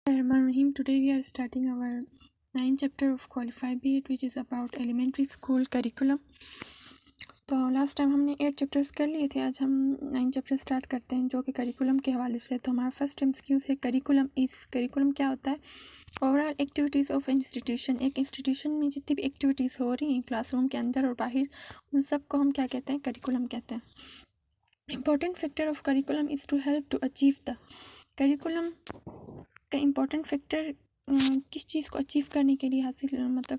Rahim. Today we are starting our 9th chapter of Qualified B.Ed, which is about elementary school curriculum. तो last time हमने 8 chapters कर लिए थे. आज हम 9 चैप्टर स्टार्ट करते हैं जो कि करिकुलम के हवाले से. तो हमारा फर्स्ट एमसीक्यू है करिकुलम क्या होता है? Overall activities of institution. एक इंस्टीट्यूशन में जितनी भी एक्टिविटीज़ हो रही हैं क्लासरूम के अंदर और बाहर, उन सब को हम क्या कहते हैं? करिकुलम कहते हैं. Important factor of curriculum is to help to achieve the. Curriculum का इम्पॉर्टेंट फैक्टर किस चीज़ को अचीव करने के लिए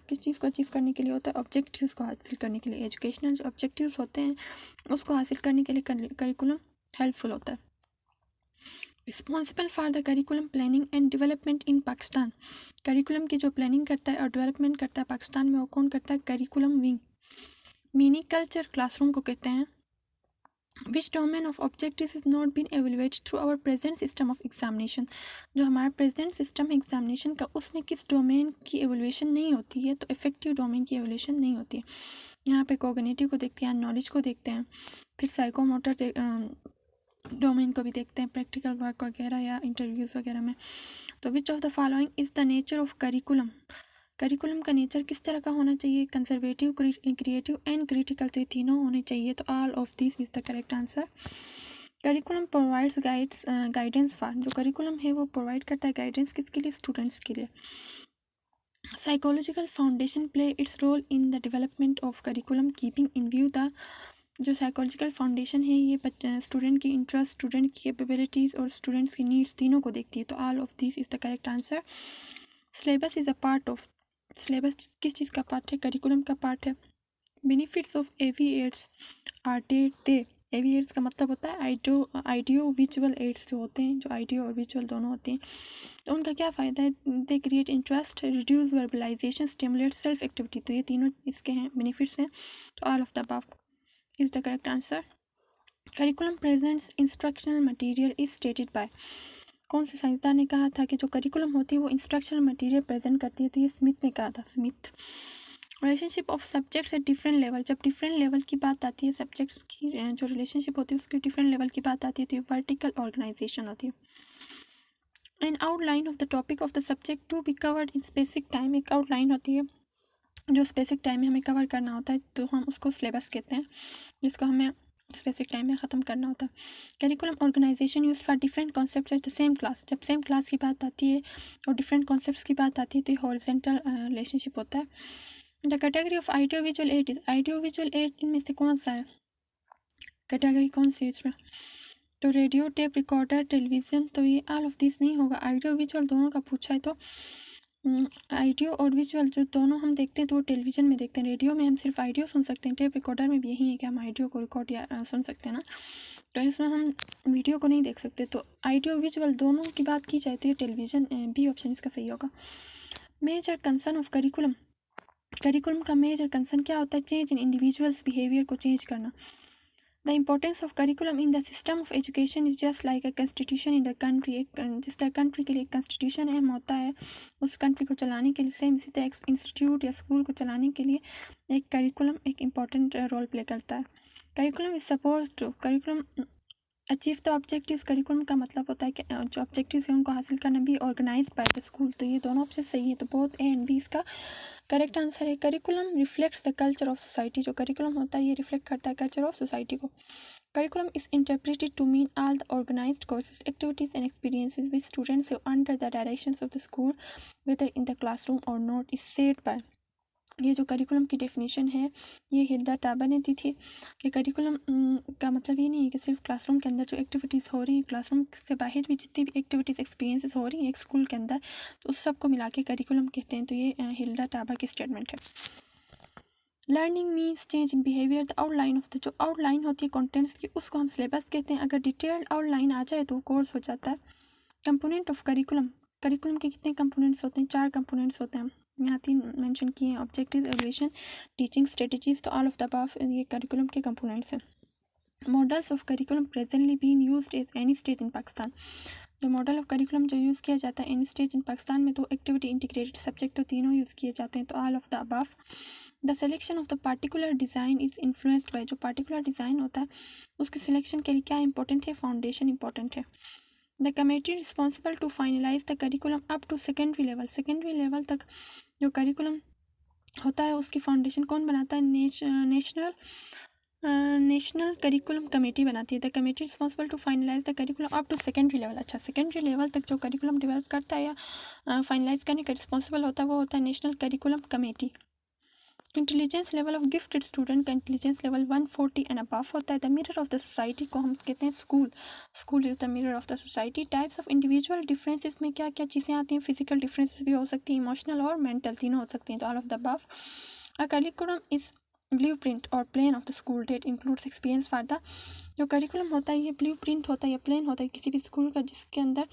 किस चीज़ को अचीव करने के लिए होता है? ऑब्जेक्टिव्स को हासिल करने के लिए. एजुकेशनल जो ऑब्जेक्टिव्स होते हैं उसको हासिल करने के लिए करिकुलम हेल्पफुल होता है. Responsible for the curriculum planning and development in Pakistan. Curriculum की जो प्लानिंग करता है और डेवलपमेंट करता है पाकिस्तान में, वो कौन करता है? Curriculum wing. मीनी कल्चर क्लासरूम को कहते हैं. Which domain of objectives is not been evaluated through our present system of examination. जो हमारा प्रेजेंट सिस्टम है एग्जामिनेशन का, उसमें किस डोमेन की एवोल्यूशन नहीं होती है? तो इफेक्टिव डोमेन की एवोल्यूशन नहीं होती है. यहाँ पे कोग्निटिव को देखते हैं, नॉलेज को देखते हैं, फिर साइकोमोटर डोमेन को भी देखते हैं, प्रैक्टिकल वर्क वगैरह या इंटरव्यूज़ वगैरह में. तो विच of the following is the nature of curriculum. Curriculum का नेचर किस तरह का होना चाहिए? Conservative, creative and critical. तो ये तीनों होने चाहिए. तो all of this is the correct answer. Curriculum provides guidance for. जो करिकुलम है वो प्रोवाइड करता है गाइडेंस किसके लिए? स्टूडेंट्स के लिए. Psychological foundation play its role in the development of curriculum keeping in view the. जो साइकोलॉजिकल फाउंडेशन है ये स्टूडेंट की इंटरेस्ट, स्टूडेंट की कैपेबिलिटीज़ और स्टूडेंट्स की नीड्स तीनों को देखती है. तो all of this is the correct answer. Syllabus is a part of. Syllabus किस चीज़ का पार्ट है? करिकुलम का पार्ट है. Benefits of AV aids are they. AV aids का मतलब होता है आइडियो विजुअल एड्स जो होते हैं, जो आइडियो और विजुअल दोनों होते हैं. तो उनका क्या फ़ायदा है? They create interest, reduce verbalisation, stimulate self activity. तो ये तीनों इसके हैं बेनिफिट्स हैं. तो all of the above is the correct answer. Curriculum presents instructional material is stated by. कौन से साइंसदान ने कहा था कि जो करिकुलम होती है वो इंस्ट्रक्शनल मटेरियल प्रेजेंट करती है? तो ये स्मिथ ने कहा था. Smith. Relationship of subjects at different level. जब डिफरेंट लेवल की बात आती है, सब्जेक्ट्स की जो रिलेशनशिप होती है उसकी डिफरेंट लेवल की बात आती है, तो ये वर्टिकल ऑर्गेनाइजेशन होती है. An outline of the topic of the subject to be covered in specific time. एक आउटलाइन होती है जो स्पेसिफिक टाइम में हमें कवर करना होता है, तो हम उसको सिलेबस कहते हैं, जिसको हमें स्पेसिफिक टाइम में ख़त्म करना होता है. Curriculum organisation use for different concept at the same class. जब सेम क्लास की बात आती है और डिफरेंट कॉन्सेप्ट्स की बात आती है तो ये हॉरिजॉन्टल रिलेशनशिप होता है. The category of audio visual add is. Audio visual add इनमें से कौन सा है? कैटेगरी कौन सी है इसमें? तो रेडियो, टेप रिकॉर्डर, टेलीविज़न. तो ये ऑल ऑफ दिस नहीं होगा. आइडियो विजुअल दोनों का पूछा है, तो आइडियो और विजुअल जो दोनों हम देखते हैं तो वो टेलीविज़न में देखते हैं. रेडियो में हम सिर्फ आइडियो सुन सकते हैं, टेप रिकॉर्डर में भी यही है कि हम आइडियो को रिकॉर्ड या सुन सकते हैं ना, तो इसमें हम वीडियो को नहीं देख सकते. तो आइडियो विजुअल दोनों की बात की जाए तो ये टेलीविज़न, बी ऑप्शन इसका सही होगा. Major concern of curriculum. Curriculum का मेजर कंसर्न क्या होता है? चेंज इन इंडिविजुअल्स बिहेवियर को चेंज करना. The importance of curriculum in the system of education is just like a constitution in the country. एक जिस तरह कंट्री के लिए कॉन्स्टिट्यूशन अहम होता है, उस कंट्री को चलाने के लिए सेम इसी तरह एक इंस्टीट्यूट या स्कूल को चलाने के लिए एक करिकुलम एक इम्पॉर्टेंट रोल प्ले करता है. Curriculum is suppose to. Curriculum achieve the objectives. Curriculum का मतलब होता है कि जो ऑब्जेक्टिव्स हैं उनको हासिल करना भी ऑर्गेनाइज बाय द स्कूल. तो ये दोनों ऑप्शन सही है. तो बोथ ए एंड बी इसका करेक्ट आंसर है. Curriculum reflects the culture of society. जो करिकुलम होता है ये रिफ्लेक्ट करता है कल्चर ऑफ सोसाइटी को. Curriculum is interpreted to mean all the organized courses, activities and experiences which students have under the directions of the school, whether in the classroom or not, is said by. ये जो curriculum की definition है ये Hilda Taba ने दी थी कि curriculum का मतलब ये नहीं है कि सिर्फ क्लासरूम के अंदर जो एक्टिविटीज़ हो रही हैं, क्लासरूम से बाहर भी जितनी भी एक्टिविटीज़ एक्सपीरियंसेस हो रही हैं एक स्कूल के अंदर, तो उस सब को मिला के करिकुलम कहते हैं. तो ये हिल्डा टाबा की स्टेटमेंट है. Learning means change in behaviour. The outline of the. जो आउटलाइन होती है कंटेंट्स की उसको हम सिलेबस कहते हैं. अगर डिटेल्ड आउटलाइन आ जाए तो वो कोर्स हो जाता है. Component of curriculum. करिकुलम के कितने कंपोनेंट्स होते हैं? 4 कंपोनेंट्स होते हैं. यहाँ 3 मेंशन किए हैं, ऑब्जेक्टिव, एवल्यूशन, टीचिंग स्ट्रेटजीज. तो ऑल ऑफ द अबव ये करिकुलम के कंपोनेंट्स हैं. Models of curriculum presently being used at any stage in Pakistan. जो मॉडल ऑफ करिकुलम जो यूज़ किया जाता है एनी स्टेज इन पाकिस्तान में, तो एक्टिविटी, इंटीग्रेटेड सब्जेक्ट, तो तीनों यूज़ किए जाते हैं. तो all of the above. The selection of the particular design is influenced by. जो पार्टिकुलर डिज़ाइन होता है उसके सिलेक्शन के लिए क्या इंपॉर्टेंट है? फाउंडेशन इंपॉर्टेंट है. The committee responsible to finalise the curriculum up to secondary level तक जो करिकुलम होता है उसकी फाउंडेशन कौन बनाता है? नेशनल करिकुलम कमेटी बनाती है। The committee responsible to finalise the curriculum up to secondary level. अच्छा, सेकेंडरी लेवल तक जो करिकुलम डेवलप करता है या फाइनलाइज करने का रिस्पॉन्सिबल होता है वो होता है national curriculum committee. Intelligence level of gifted student का इंटेलिजेंस लेवल 140 एंड अबव होता है। The mirror of the society को हम कहते हैं school is the mirror of the society. Types of individual differences में क्या क्या चीज़ें आती हैं? फिजिकल डिफरेंसेस भी हो सकती हैं, इमोशनल और मेंटल, तीनों हो सकती हैं। तो all of the above. A curriculum is blueprint और plan of the school that includes experience for the. जो करिकुलम होता है ये ब्लूप्रिंट होता है या प्लान होता है किसी भी स्कूल का, जिसके अंदर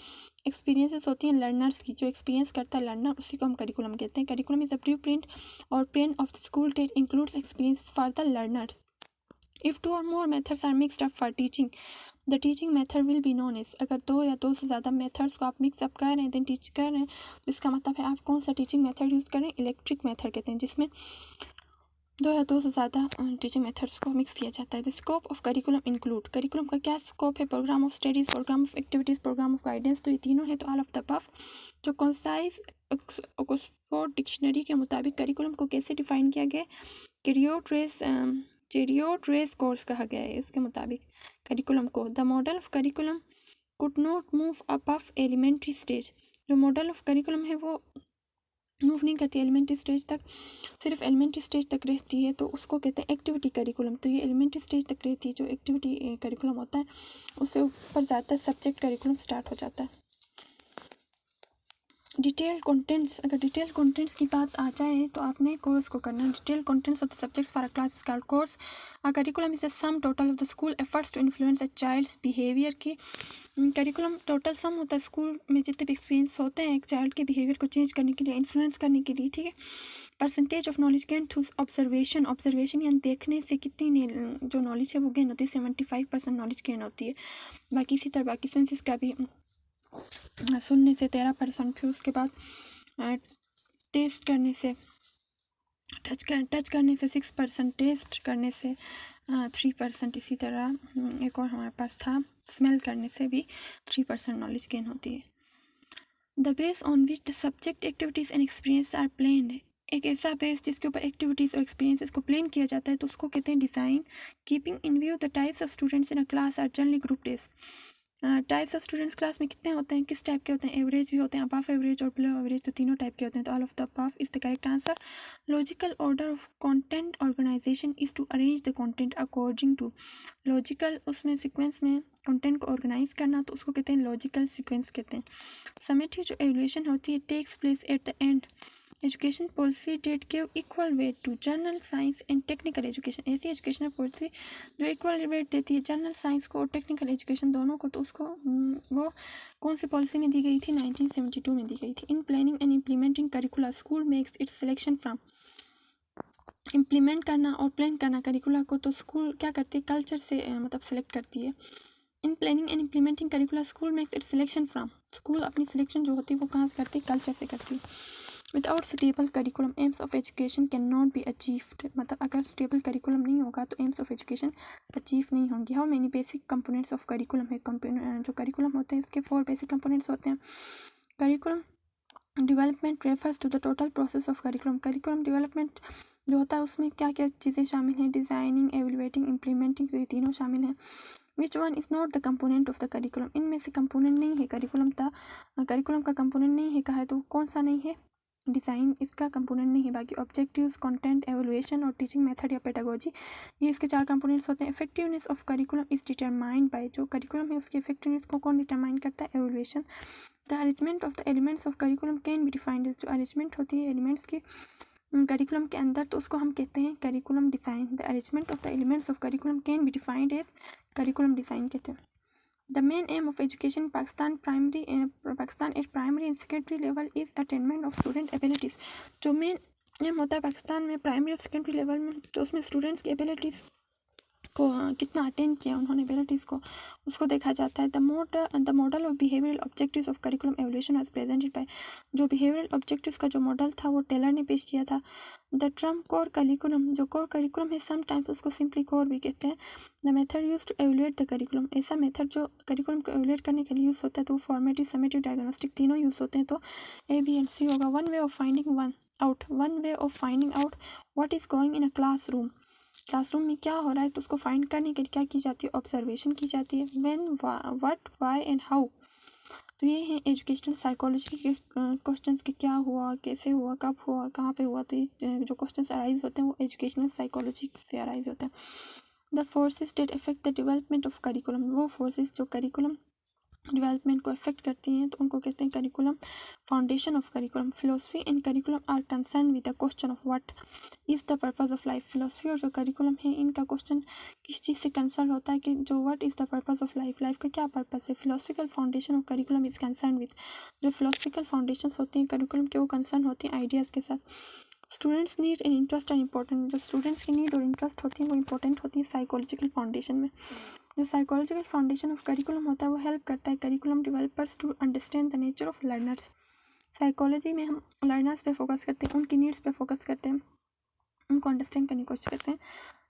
एक्सपीरियंसेस होती हैं लर्नर्स की, जो एक्सपीरियंस करता है लर्नर, उसी को हम करिकुलम कहते हैं। करिकुलम इज अ ब्लूप्रिंट और plan of the school that includes experience for the learners. If 2 or more methods are mixed up for teaching, the teaching method will be known as। अगर दो या दो से ज़्यादा methods को आप mix up कर रहे हैं देन टीच कर रहे हैं, तो इसका मतलब है आप कौन सा टीचिंग मेथड यूज़ कर रहे हैं? इलेक्ट्रिक मेथड कहते हैं, जिसमें दो या दो से ज़्यादा टीचिंग मेथड्स को मिक्स किया जाता है। The scope of curriculum include. Curriculum का क्या स्कोप है? Programme of studies, programme of activities, programme of guidance. तो ये तीनों है। तो ऑल ऑफ द अबव। जो कॉन्साइज ऑक्सफोर्ड डिक्शनरी के मुताबिक करिकुलम को कैसे डिफाइन किया गया? चेरियोट रेस कोर्स कहा गया है इसके मुताबिक करिकुलम को। The model of curriculum could not move above elementary stage. जो मॉडल ऑफ करिकुलम है वो मूव नहीं करती एलिमेंट्री स्टेज तक, सिर्फ एलिमेंट्री स्टेज तक रहती है, तो उसको कहते हैं एक्टिविटी करिकुलम। तो ये एलिमेंट्री स्टेज तक रहती है। जो एक्टिविटी करिकुलम होता है उससे ऊपर जाता है सब्जेक्ट करिकुलम स्टार्ट हो जाता है। Detailed contents. अगर डिटेल कंटेंट्स की बात आ जाए तो आपने कोर्स को करना है। Detail contents of the subjects for a class is called course. A curriculum is the sum total of the school efforts to influence a child's behaviour की। करिकुलम टोटल सम होता है स्कूल में जितने भी experience होते हैं एक child के बिहेवियर को चेंज करने के लिए, इन्फ्लुएंस करने के लिए, ठीक है। Percentage of knowledge gain through observation यानी देखने से कितनी जो नॉलेज है वो गेन होती है। 75% नॉलेज गेन होती है। बाकी इसी तरह बाकी सेंसेस का भी सुनने से 13%, फिर उसके बाद टेस्ट करने से टच करने से 6%, टेस्ट करने से 3%, इसी तरह एक और हमारे पास था स्मेल करने से भी 3% नॉलेज गेन होती है। The base on which the subject activities and experience are planned. एक ऐसा बेस जिसके ऊपर एक्टिविटीज़ और एक्सपीरियंसेस को प्लान किया जाता है तो उसको कहते हैं design. Keeping in view the types of students in a class are generally group days. Types of students class में कितने होते हैं, किस टाइप के होते हैं? एवरेज भी होते हैं, अबव एवरेज और बिलो एवरेज, तो तीनों टाइप के होते हैं। तो all of the above is the correct answer. Logical order of content organisation is to arrange the content according to. Logical उसमें सीक्वेंस में कंटेंट को ऑर्गेनाइज करना, तो उसको कहते हैं लॉजिकल सीक्वेंस कहते हैं। समेटिव जो एवल्यूएशन होती है takes place at the end. Education policy that give equal weight to general science and technical education. ऐसी एजुकेशनल पॉलिसी जो इक्वल वेट देती है जनरल साइंस को और टेक्निकल एजुकेशन दोनों को, तो उसको वो कौन सी पॉलिसी में दी गई थी? 1972 में दी गई थी। In planning and implementing करिकुला school makes it's selection from. Implement करना और प्लान करना करिकुला को तो स्कूल क्या करती है? कल्चर से मतलब सेलेक्ट करती है। In planning and implementing करिकुला school makes it's selection from. School अपनी सिलेक्शन जो होती है वो कहाँ से करती है? कल्चर से करती है। Without suitable curriculum AIIMS of education can not be achieved. मतलब अगर सुटेबल करिकुलम नहीं होगा तो एम्स ऑफ एजुकेशन अचीव नहीं होंगी। How many basic components of curriculum है? जो करिकुलम होते हैं इसके 4 बेसिक कंपोनेंट्स होते हैं। Curriculum development refers to the total process of curriculum. Curriculum development जो होता है उसमें क्या क्या चीज़ें शामिल हैं? डिज़ाइनिंग, एवेलुएटिंग, इम्प्लीमेंटिंग, तो ये तीनों शामिल हैं। Which one is not the component of the curriculum. इनमें से कंपोनेंट नहीं है करिकुलम का कंपोनेंट नहीं है कहा है तो कौन सा नहीं है? डिज़ाइन इसका कंपोनेंट नहीं है। बाकी ऑब्जेक्टिव्स, कंटेंट, एवल्यूएशन और टीचिंग मेथड या पेडागोजी, ये इसके 4 कंपोनेंट्स होते हैं। Effectiveness of curriculum is determined by. जो करिकुलम है उसकी इफेक्टिवनेस को कौन डिटरमाइन करता है? Evaluation. The arrangement of the elements of curriculum can be defined as. जो अरेंजमेंट होती है एलिमेंट्स की करिकुलम के अंदर तो उसको हम कहते हैं curriculum design. The arrangement of the elements of curriculum can be defined as curriculum design कहते हैं। The main aim of education in Pakistan at primary and secondary level is attainment of student abilities। जो main M होता है पाकिस्तान में primary और secondary level में तो उसमें स्टूडेंट्स की एबिलिटीज़ को कितना अटेंड किया उन्होंने एबिलिटीज़ को, उसको देखा जाता है। The model of behavioural objectives of curriculum evolution was presented by, जो बिहेवियरल ऑब्जेक्टिव्स का जो मॉडल था वो टेलर ने पेश किया था। द टर्म कोर करिकुलम, जो कोर करिकुलम है समटाइम्स उसको सिंपली कोर भी कहते हैं। The method use to evaluate the curriculum, ऐसा मेथड जो करिकुलम को एवोल्यूएट करने के लिए यूज़ होता है तो वो फॉर्मेटिव, समेटिव, डायग्नोस्टिक तीनों यूज़ होते हैं। तो A, B and C होगा। One way of finding out what is going in a classroom, classroom में क्या हो रहा है तो उसको फाइंड करने के लिए क्या की जाती है, ऑब्जर्वेशन की जाती है। When, what, why and how, तो ये हैं एजुकेशनल साइकोलॉजी के क्वेश्चंस कि क्या हुआ, कैसे हुआ, कब हुआ, कहाँ पे हुआ। तो ये जो क्वेश्चंस अराइज होते हैं वो एजुकेशनल साइकोलॉजी से अराइज होते हैं। The forces that affect the development of curriculum, वो फोर्सेस जो करिकुलम डेवलपमेंट को अफेक्ट करती हैं तो उनको कहते हैं curriculum. Foundation of curriculum, philosophy and curriculum are concern with the question of what is the purpose of life. Philosophy और जो करिकुलम है इनका क्वेश्चन किस चीज़ से कंसर्न होता है कि जो what is the purpose of life, life का क्या पर्पस है। Philosophical foundation of curriculum is concern with, जो फिलोसफिकल फाउंडेशन होती हैं करिकुलम के वो कंसर्न होती हैं आइडियाज़ के साथ। Students need and interest are important, जो स्टूडेंट्स की नीड और इंटरेस्ट होती है वो इंपॉर्टेंट होती है साइकोलॉजिकल फाउंडेशन में। जो साइकोलॉजिकल फाउंडेशन ऑफ करिकुलम होता है वो हेल्प करता है curriculum developers to understand the nature of learners. Psychology में हम लर्नर्स पे फोकस करते हैं, उनकी नीड्स पे फोकस करते हैं, उनको अंडरस्टैंड करने की कोशिश करते हैं।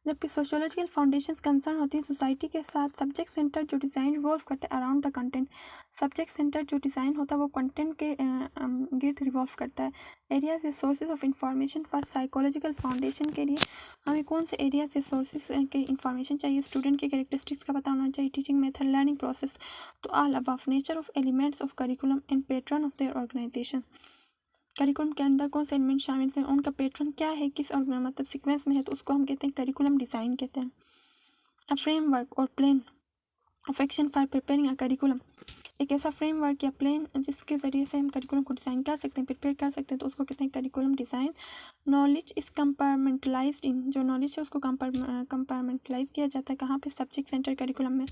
जबकि सोशियोलॉजिकल फाउंडेशंस कंसर्न होती है सोसाइटी के साथ। सब्जेक्ट सेंटर जो डिज़ाइन रिवॉल्व करता है around the content, subject centre जो डिज़ाइन होता है वो कंटेंट के गिर्द रिवॉल्व करता है। एरियाज या sources of information for psychological foundation के लिए हमें कौन से एरियाज या सोर्सेज के इंफॉर्मेशन चाहिए, स्टूडेंट के कैरेक्टरिस्टिक्स का पता होना चाहिए, टीचिंग मेथड, लर्निंग प्रोसेस। तो all above nature of elements of curriculum and pattern of their organisation, curriculum के अंदर कौन से एलिमेंट शामिल हैं, उनका पैटर्न क्या है, किस मतलब सीक्वेंस में है, तो उसको हम कहते हैं करिकुलम डिज़ाइन कहते हैं। अ फ्रेमवर्क और plan of action for preparing a curriculum, एक ऐसा फ्रेमवर्क या प्लान जिसके ज़रिए से हम करिकुलम को डिज़ाइन कर सकते हैं, प्रिपेयर कर सकते हैं, तो उसको कहते हैं curriculum design. Knowledge is compartmentalised इन, जो नॉलेज है उसको कंपार्टमेंटलाइज किया जाता है कहाँ पे, सब्जेक्ट सेंटर करिकुलम में।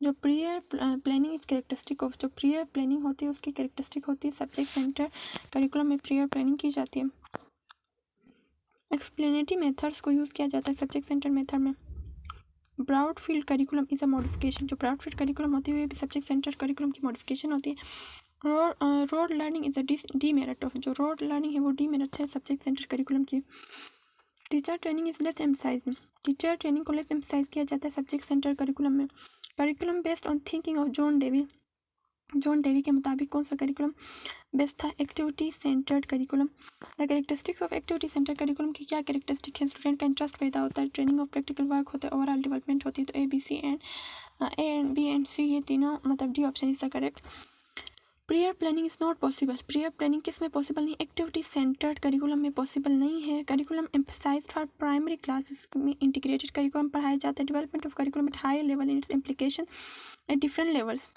जो prior planning is characteristic of, जो प्रियर प्लानिंग होती है उसकी कैरेक्टरिस्टिक होती है सब्जेक्ट सेंटर करिकुलम में प्रियर प्लानिंग की जाती है। एक्सप्लेनेटरी मेथड्स को यूज़ किया जाता है सब्जेक्ट सेंटर मेथड में। Broad field curriculum is a modification, जो ब्रॉड फील्ड करिकुलम होती है वो भी सब्जेक्ट सेंटर करिकुलम की मॉडिफिकेशन होती है। Rote learning is a demerit of, जो रोड लर्निंग है वो डीमेरिट है सब्जेक्ट सेंटर करिकुलम की। Teacher training is less emphasise, teacher training को लेस एम्फसाइज किया जाता है सब्जेक्ट सेंटर करिकुलम में। Curriculum based on thinking of John Davy के मुताबिक कौन सा करिकुलम बेस्ट था, activity centred curriculum. The characteristics of activity centre curriculum की क्या कैरेक्टरिस्टिक है, स्टूडेंट का इंटरेस्ट पैदा होता है, ट्रेनिंग ऑफ प्रैक्टिकल वर्क होता है, ओवरऑल डेवलपमेंट होती है। तो A and B and C ये तीनों मतलब D option is the correct. Prior planning is not possible, prior planning किस में पॉसिबल नहीं, एक्टिविटी सेंटर्ड करिकुलम में पॉसिबल नहीं है। Curriculum emphasise for primary classes में इंटीग्रेटेड करिकुलम पढ़ाया जाता है। Development of curriculum at higher level in its implication at different levels,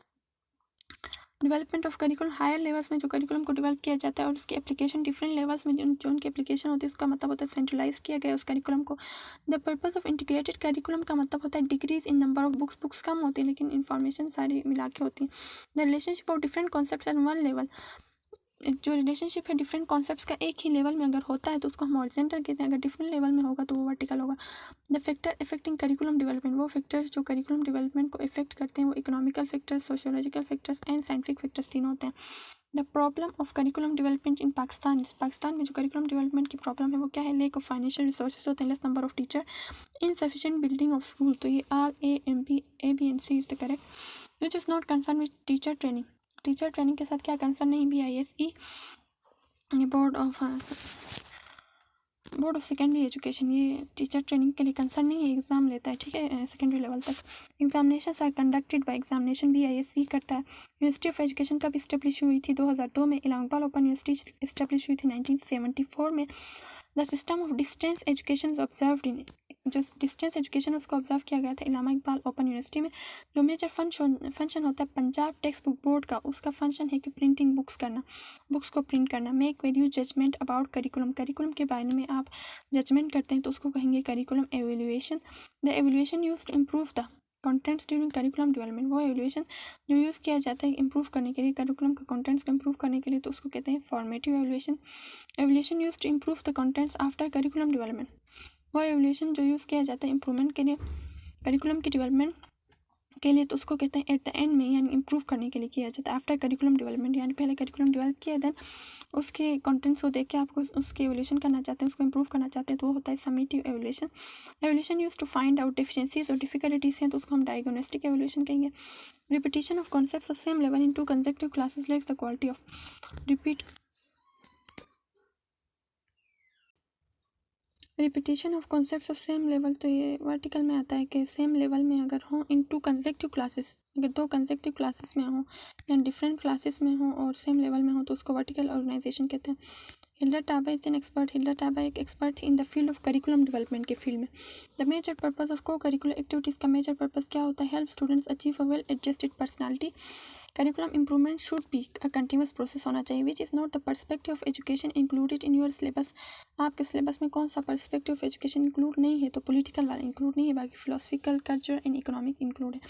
development of curriculum higher levels में जो करिकुलम को डेवलप किया जाता है और उसकी एप्लीकेशन डिफरेंट लेवल्स में जो उनकी एप्लीकेशन होती है उसका मतलब होता है सेंट्रलाइज किया गया उस करिकुलम को। The purpose of integrated curriculum का मतलब होता है decrease in number of books कम होती है लेकिन इन्फॉर्मेशन सारी मिला के होती है। The relationship of different concepts at one level, जो रिलेशनशिप है डिफरेंट कॉन्सेप्ट्स का एक ही लेवल में अगर होता है तो उसको हम हॉरिजॉन्टल कहते हैं, अगर डिफरेंट लेवल में होगा तो वो वर्टिकल होगा। The factor affecting curriculum development, वो फैक्टर्स जो करिकुलम डेवलपमेंट को इफेक्ट करते हैं वो economical factors, sociological factors and scientific factors तीनों होते हैं। The problem of curriculum development in Pakistan, Pakistan में जो करिकुलम डेवलपमेंट की प्रॉब्लम है वो क्या है, लेक ऑफ फाइनेंशियल रिसोर्सेज होते हैं, less number of teacher, insufficient building of school. तो ये are A B and C is the correct. Which is not concern with teacher training, teacher training के साथ क्या कंसर्न नहीं, BISE board of secondary education, ये teacher training के लिए concern नहीं है, एग्ज़ाम लेता है, ठीक है, सेकेंडरी लेवल तक। Examination are conducted by examination, BISE करता है। यूनिवर्सिटी ऑफ एजुकेशन कब इस्टेब्लिश हुई थी, 2002 में। इलाहाबाद ओपन यूनिवर्सिटी इस्टेब्लिश हुई थी 1974 में। The system of distance education observed in, जो डिस्टेंस एजुकेशन उसको ऑब्जर्व किया गया था इलामा इकबाल ओपन यूनिवर्सिटी में। जो मेजर फंक्शन होता है पंजाब टेक्स्ट बुक बोर्ड का, उसका फंक्शन है कि प्रिंटिंग बुक्स करना, बुक्स को प्रिंट करना। Make value judgement about curriculum, curriculum के बारे में आप जजमेंट करते हैं तो उसको कहेंगे curriculum evaluation. The evaluation use to improve the contents during curriculum development, वो एवेल्यूएशन जो यूज़ किया जाता है इम्प्रूव करने के लिए, करिकुलम के कंटेंट्स को इम्प्रूव करने के लिए, तो उसको कहते हैं formative evaluation. Evaluation use to improve the contents after curriculum development, वो एवेल्यूएशन जो यूज़ किया जाता है इम्प्रूवमेंट के लिए करिकुलम की डेवलपमेंट के लिए तो उसको कहते हैं एट द एंड में, यानी इम्प्रूव करने के लिए किया जाता है। आफ्टर करिकुलम डेवलपमेंट, यानी पहले करिकुलम डेवलप किया, देन उसके कंटेंट्स को देख के आपको उसके एवोल्यूशन करना चाहते हैं, उसको इम्प्रूव करना चाहते हैं, तो वो होता है summative evaluation. Evaluation use to find out deficiencies और डिफिकल्टीज हैं तो उसको हम डायग्नोस्टिक एवोल्यूशन कहेंगे। Repetition of concepts of same level in two consecutive classes lacks the quality of repetition of concepts of same level, तो ये vertical में आता है कि सेम लेवल में अगर हों इन टू कंसेक्टिव क्लासेस, अगर 2 कंसेक्टिव क्लासेस में हों या डिफरेंट क्लासेस में हों और सेम लेवल में हों तो उसको वर्टिकल ऑर्गेनाइजेशन कहते हैं। Hilda Taba is an expert, Hilda Taba एक एक्सपर्ट थी in the field of curriculum development के फील्ड में। The major purpose of co curricular activities का मेजर पर्पस क्या होता है? Help students achieve a well adjusted personality. Curriculum improvement should be a continuous process होना चाहिए, विच is not the perspective of education included in your syllabus. आपके syllabus में कौन सा पर्सपेक्टिव ऑफ एजुकेशन इंक्लूड नहीं है? तो पॉलिटिकल वाला इंक्लूड नहीं है, बाकी philosophical, culture and economic include है।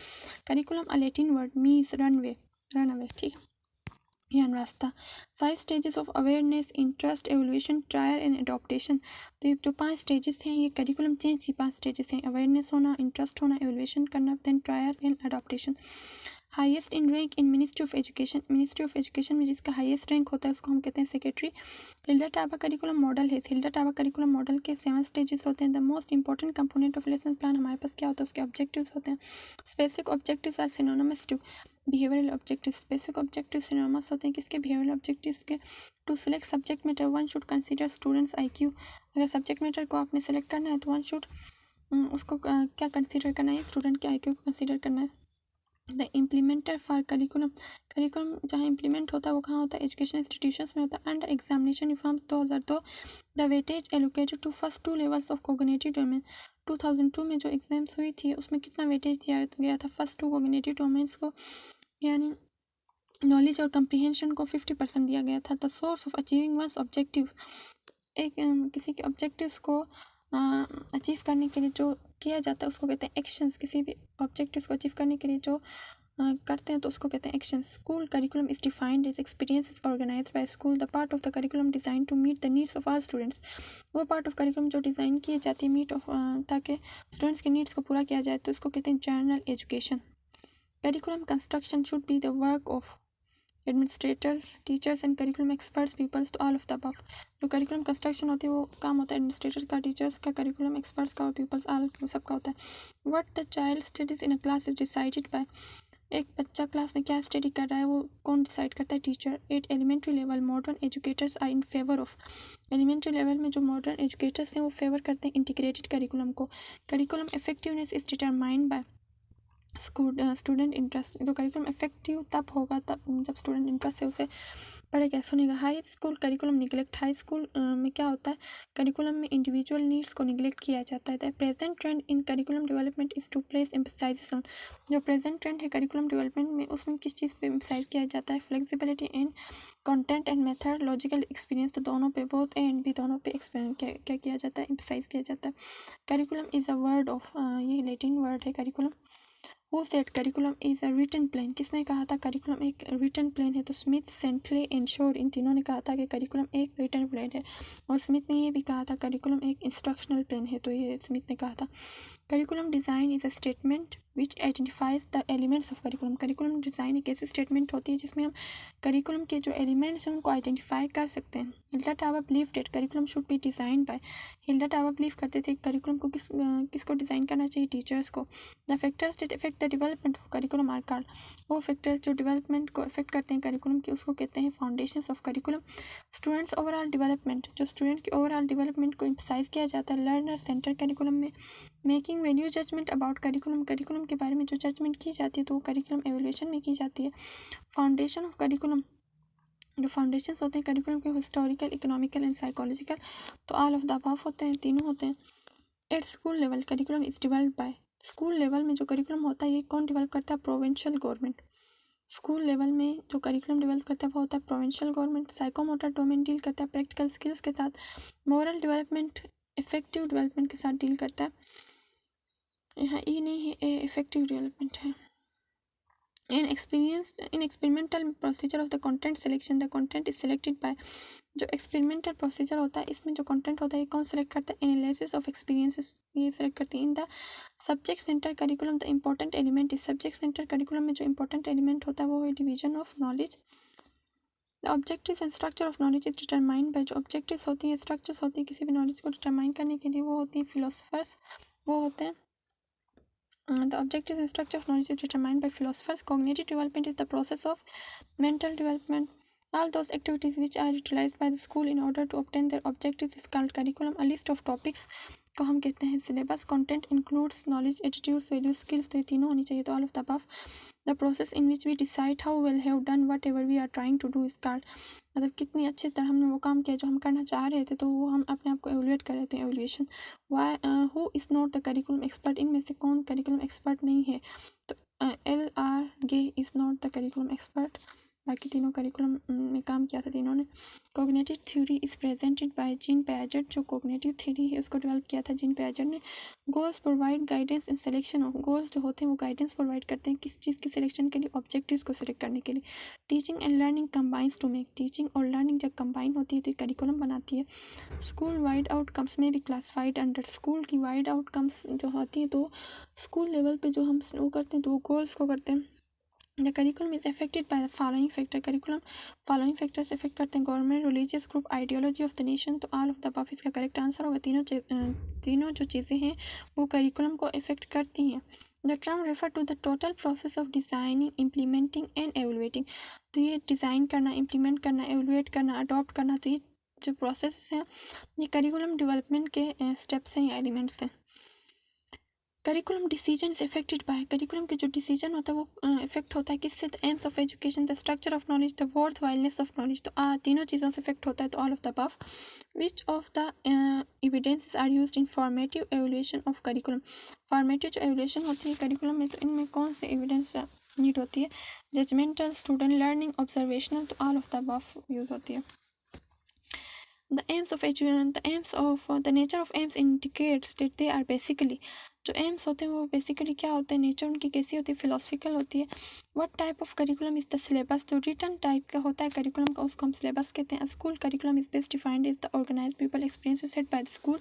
Curriculum a Latin word means runway, run away, ठीक है, ज्ञान रास्ता। 5 stages of awareness, interest, evolution, trial and adaptation. तो ये जो 5 स्टेजेस हैं ये करिकुलम चेंज की 5 स्टेजेस हैं। अवेयरनेस होना, इंटरेस्ट होना, एवोल्यूशन करना, then trial and adoption. Highest in rank in ministry of education, ministry of education में जिसका हाईएस्ट रैंक होता है उसको हम कहते हैं secretary. Hilda Taba curriculum model है, हिल्डा टाबा करिकुलम मॉडल के 7 स्टेजेस होते हैं। The most important component of lesson plan हमारे पास क्या होता है? उसके ऑब्जेक्टिव्स होते हैं। Specific objectives are synonymous to behavioural objectives. Specific objective synonymous होते हैं किसके? बिहेवियरल ऑब्जेक्टिव्स के। To select subject matter one should consider students IQ। अगर सब्जेक्ट मैटर को आपने सेलेक्ट करना है तो वन शुड उसको क्या कंसीडर करना है? स्टूडेंट के IQ को कंसीडर करना है। The implementer for curriculum, curriculum जहाँ इम्प्लीमेंट होता है वो कहाँ होता है? एजुकेशन इंस्टीट्यूशंस में होता है। Under examination reform 2002 the weightage allocated to first 2 levels of cognitive domain. 2002 में जो एग्जाम्स हुई थी उसमें कितना वेटेज दिया गया था? फर्स्ट 2 कोग्निटिव डोमेन्स को, यानी नॉलेज और कंप्रीहेंशन को 50% दिया गया था। The source of achieving one's objective, एक किसी के ऑब्जेक्टिव्स को अचीव करने के लिए जो किया जाता है उसको कहते हैं एक्शंस। किसी भी ऑब्जेक्टिव्स को अचीव करने के लिए जो करते हैं तो उसको कहते हैं actions. School curriculum is defined as experiences organised by school, the part of the curriculum design to meet the needs of all students. वो पार्ट ऑफ करिकुलम जो डिज़ाइन की जाती है मीट ऑफ ताकि स्टूडेंट्स के नीड्स को पूरा किया जाए तो इसको कहते हैं general education. Curriculum construction should be the work of administrators, teachers and curriculum experts peoples, तो ऑल ऑफ द अबव। जो करिकुलम कंस्ट्रक्शन होती है वो काम होता है एडमिनिस्ट्रेटर्स का, टीचर्स का, करिकुलम एक्सपर्ट्स का और पीपल्स, ऑल सबका होता है। What the child studies in a class is decided by, एक बच्चा क्लास में क्या स्टडी कर रहा है वो कौन डिसाइड करता है? Teacher. At elementary level modern educators are in favour of, elementary level में जो मॉडर्न एजुकेटर्स हैं वो फेवर करते हैं इंटीग्रेटेड करिकुलम को। Curriculum effectiveness is determined by student interest. तो करिकुलम इफेक्टिव तब होगा तब जब स्टूडेंट इंटरेस्ट से उसे पढ़ेगा सुनेगा। High school curriculum neglect, high school में क्या होता है? करिकुलम में इंडिविजुअल नीड्स को निगलेक्ट किया जाता है। The present trend in curriculum development is to place emphasise on, जो प्रेजेंट ट्रेंड है करिकुलम डेवलपमेंट में उसमें किस चीज़ पे एम्फसाइज किया जाता है? Flexibility in content and method, logical experience, तो दोनों पे, बोथ ए एंड बी दोनों पे क्या किया जाता है? एम्फसाइज किया जाता है। Curriculum is a word of, ये लैटिन वर्ड है curriculum. Who said curriculum is a written plan? किसने कहा था करिकुलम एक written plan है? तो स्मिथ, सेंटले एंड शोर, इन तीनों ने कहा था कि करिकुलम एक written plan है। और स्मिथ ने ये भी कहा था करिकुलम एक इंस्ट्रक्शनल प्लान है, तो ये स्मिथ ने कहा था। Curriculum design is a statement which identifies the elements of curriculum. Curriculum design एक ऐसी स्टेटमेंट होती है जिसमें हम करिकुलम के जो एलिमेंट्स हैं उनको आइडेंटिफाई कर सकते हैं। Hilda Taba believe date curriculum should be design by, Hilda Taba believe करते थे करिकुलम को किसको डिज़ाइन करना चाहिए? टीचर्स को। The factors that effect the development of curriculum are called, वो फैक्टर्स जो डेवलपमेंट को इफेक्ट करते हैं करिकुलम की उसको कहते हैं foundations of curriculum. Students overall development, जो स्टूडेंट की ओवरऑल डेवलपमेंट को एम्फसाइज किया जाता है लर्नर सेंटर करिकुलम में। Making value judgement about curriculum, curriculum के बारे में जो जजमेंट की जाती है तो वो करिकुलम एवोल्यूशन में की जाती है। फाउंडेशन ऑफ करिकुलम, जो फाउंडेशंस होते हैं करिकुलम के हिस्टोरिकल, इकोनॉमिकल एंड साइकोलॉजिकल, तो ऑल ऑफ द अबव होते हैं, तीनों होते हैं। At school level curriculum is developed by, school level में जो करिकुलम होता है ये कौन डेवलप करता है? Provincial government. स्कूल लेवल में जो करिकुलम डेवलप करता है वो होता है provincial government. Psychomotor domain deal करता है प्रैक्टिकल स्किल्स के साथ। मोरल डेवलपमेंट इफेक्टिव डेवलपमेंट के साथ डील करता है। यहाँ ई नहीं है, ए इफेक्टिव डेवलपमेंट है। In experimental procedure of the content selection, the content is selected by, जो एक्सपेरिमेंटल प्रोसीजर होता है इसमें जो कंटेंट होता है ये कौन सेलेक्ट करता है, एनालिसिस ऑफ एक्सपीरियंसेस ये सेलेक्ट करती है। In the subject centre curriculum the important element is, subject centre curriculum में जो इंपॉर्टेंट एलिमेंट होता है वो है division of knowledge. The objectives and structure of knowledge is determined by, जो ऑब्जेक्टिव्स होती हैं स्ट्रक्चर्स होती है किसी भी नॉलेज को डिटरमाइन करने के लिए वो होती हैं फिलोसफर्स, वो होते हैं the objectives and structure of knowledge is determined by philosophers. Cognitive development is the process of mental development. All those activities which are utilized by the school in order to obtain their objectives is called curriculum. A list of topics को हम कहते हैं syllabus. Content includes knowledge, attitudes, values, skills. तो ये तीनों होनी चाहिए, तो all of the above. The process in which we decide how well have done whatever we are trying to do is called, मतलब कितनी अच्छी तरह हमने वो काम किया जो हम करना चाह रहे थे, तो वो हम अपने आप को एवेल्युएट कर रहे थे, evaluation. Why who is not the curriculum expert, इनमें से कौन करिकुलम एक्सपर्ट नहीं है, तो LR Gay is not the curriculum expert, बाकी तीनों करिकुलम में काम किया था तीनों ने। Cognitive theory is presented by Jean Piaget, जो कोग्निटिव थ्योरी है उसको डेवलप किया था जीन पियाजेट ने। Goals provide guidance in selection of, goals जो होते हैं वो गाइडेंस प्रोवाइड करते हैं किस चीज़ की सिलेक्शन के लिए, ऑब्जेक्टिव्स को सिलेक्ट करने के लिए। Teaching and learning combines to make, teaching और लर्निंग जब कंबाइन होती है तो करिकुलम बनाती है। स्कूल वाइड आउटकम्स में भी क्लासिफाइड अंडर, स्कूल की वाइड आउटकम्स जो होती हैं तो स्कूल लेवल पे जो हम वो करते हैं तो वो गोल्स को करते हैं। The curriculum is affected by the following factor, curriculum following factors affect करते हैं, government, religious group, ideology of the nation, तो ऑल ऑफ द अबव इसका करेक्ट आंसर होगा। तीनों जो चीज़ें हैं वो करिकुलम को अफेक्ट करती हैं। The term refer to the total process of designing, implementing and evaluating, तो ये डिज़ाइन करना, इम्प्लीमेंट करना, एवेलुएट करना, अडॉप्ट करना, तो ये जो प्रोसेस हैं ये करिकुलम डेवलपमेंट के स्टेप्स हैं या एलिमेंट्स हैं। Curriculum decision is affected by, curriculum के जो डिसीजन होता है वो इफेक्ट होता है किससे, the aims of education, the structure of knowledge, the worthwhileness of knowledge, तो तीनों चीज़ों से इफेक्ट होता है, तो all of the above. Which of the evidences are used in formative evaluation of curriculum, formative जो एवल्यूएशन होती है करिकुलम में तो इनमें कौन से एविडेंस नीड होती है, जजमेंटल, स्टूडेंट लर्निंग, ऑब्जर्वेशनल, तो all of the above use होती है। The aims of the nature of aims indicates that they are basically, जो एम्स होते हैं वो बेसिकली क्या होते हैं, नेचर उनकी कैसी होती है, फिलोसफिकल होती है। What type of curriculum is the syllabus, जो रिटर्न टाइप का होता है करिकुलम का उसको हम सिलेबस कहते हैं। School curriculum is best defined is the organise people experience set by the school,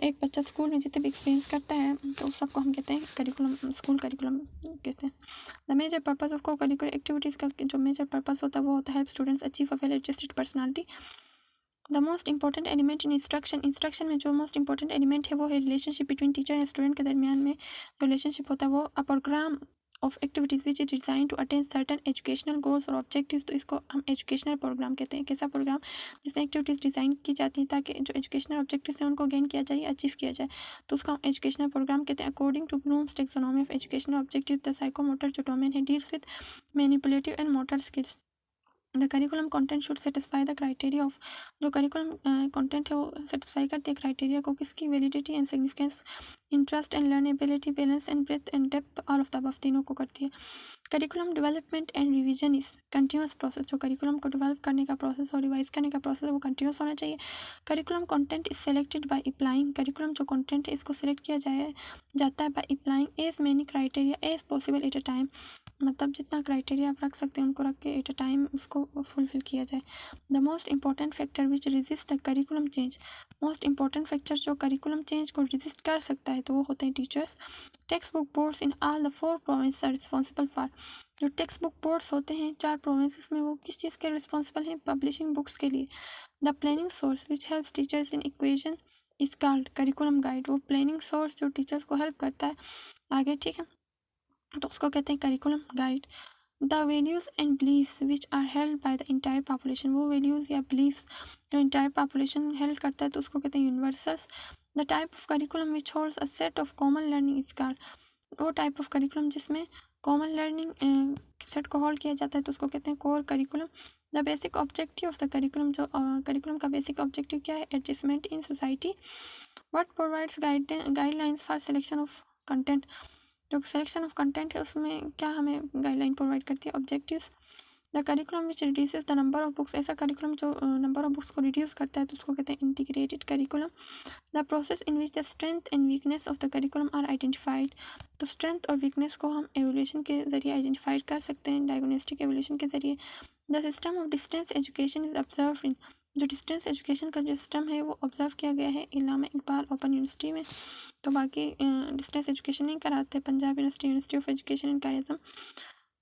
एक बच्चा स्कूल में जितने भी एक्सपीरियंस करता है तो उस सबको हम कहते हैं करिकुलम, स्कूल करिकुलम कहते हैं। The major purpose of co curricular activities का जो मेजर पर्पज होता है वो होता है help students achieve a well adjusted personality. The most important element in instruction, instruction में जो मोस्ट इंपॉर्टेंट एलिमेंट है वो है relationship between teacher and student के दरमियान में जो रिलेशनशिप होता है वो a programme of activities which is design to attain certain educational goals और ऑब्जेक्टिव्स, तो इसको हम एजुकेशनल प्रोग्राम कहते हैं। कैसा प्रोग्राम, जिसमें एक्टिविटीज़ डिज़ाइन की जाती हैं ताकि जो एजुकेशनल ऑब्जेक्टिव्स हैं उनको गेन किया जाए, अचीव किया जाए, तो उसको हम एजुकेशनल प्रोग्राम कहते हैं। According to Bloom's taxonomy of educational objective, the psychomotor जो डोमेन है deals with manipulative and motor skills. The curriculum content should satisfy the criteria of, जो करिकुलम कंटेंट है वो सेटिस्फाई करती है क्राइटेरिया को, किसकी, validity and significance, interest and learnability, balance and breadth and depth, all of the above तीनों को करती है। Curriculum development and revision is continuous process, जो करिकुलम को डेवलप करने का प्रोसेस और रिवाइज करने का प्रोसेस है वो कंटिन्यूस होना चाहिए। Curriculum content is selected by applying, curriculum जो कंटेंट है इसको सिलेक्ट किया जाता है by applying as many criteria as possible at a time, मतलब जितना क्राइटेरिया आप रख सकते हैं उनको रख के एट अ टाइम उसको फुलफिल किया जाए। The most important factor which resist the curriculum change, most important factor जो करिकुलम चेंज को रेजिस्ट कर सकता है तो वो होते हैं teachers. Text book boards in all the 4 province are responsible for, जो टेक्स्ट बुक बोर्ड्स होते हैं 4 प्रोविंसेस में वो किस चीज़ के रिस्पॉन्सिबल हैं, पब्लिशिंग बुक्स के लिए। The planning source which helps teachers in equation is called curriculum guide, वो प्लानिंग सोर्स जो टीचर्स को हेल्प करता है आगे, ठीक है, तो उसको कहते हैं curriculum guide. The values and beliefs which are held by the entire population, वो वैल्यूज़ या बिलीव्स जो इंटायर पॉपुलेशन हेल्ड करता है तो उसको कहते हैं universals. The type of curriculum which holds a set of common learning is called, वो टाइप ऑफ करिकुलम जिसमें कॉमन लर्निंग सेट को होल्ड किया जाता है तो उसको कहते हैं core curriculum. The basic objective of the curriculum, जो करिकुलम का बेसिक ऑब्जेक्टिव क्या है, adjustment in society. What provides guidelines for selection of content, जो सिलेक्शन ऑफ कंटेंट है उसमें क्या हमें गाइडलाइन प्रोवाइड करती है, objectives. The curriculum which reduces the number of books, ऐसा करिकुलम जो नंबर ऑफ बुक्स को रिड्यूस करता है तो उसको कहते हैं integrated curriculum. The process in which the strength and weakness of the curriculum are identified, तो स्ट्रेंथ और वीकनेस को हम एवोल्यूशन के ज़रिए आइडेंटिफाइड कर सकते हैं, डायग्नोस्टिक एवोल्यूशन के ज़रिए। The system of distance education is observe in, जो डिस्टेंस एजुकेशन का जो सिस्टम है वो ऑब्जर्व किया गया है इल्लामा इकबाल ओपन यूनिवर्सिटी में। तो बाकी डिस्टेंस एजुकेशन नहीं कराते Punjab university, university of education and tourism,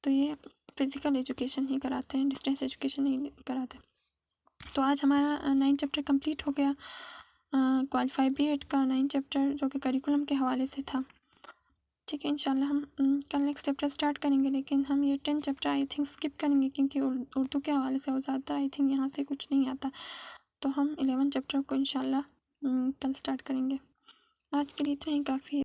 तो ये फिज़िकल एजुकेशन ही कराते हैं, डिस्टेंस एजुकेशन नहीं कराते। तो आज हमारा 9 चैप्टर कंप्लीट हो गया, क्वालिफाई B.Ed का 9 चैप्टर जो कि करिकुलम के हवाले से था। ठीक है, इंशाल्लाह हम कल नेक्स्ट चैप्टर स्टार्ट करेंगे, लेकिन हम ये 10 चैप्टर आई थिंक स्किप करेंगे क्योंकि उर्दू के हवाले से और ज़्यादा आई थिंक यहाँ से कुछ नहीं आता, तो हम 11 चैप्टर को इंशाल्लाह कल स्टार्ट करेंगे। आज के लिए इतना ही काफ़ी है।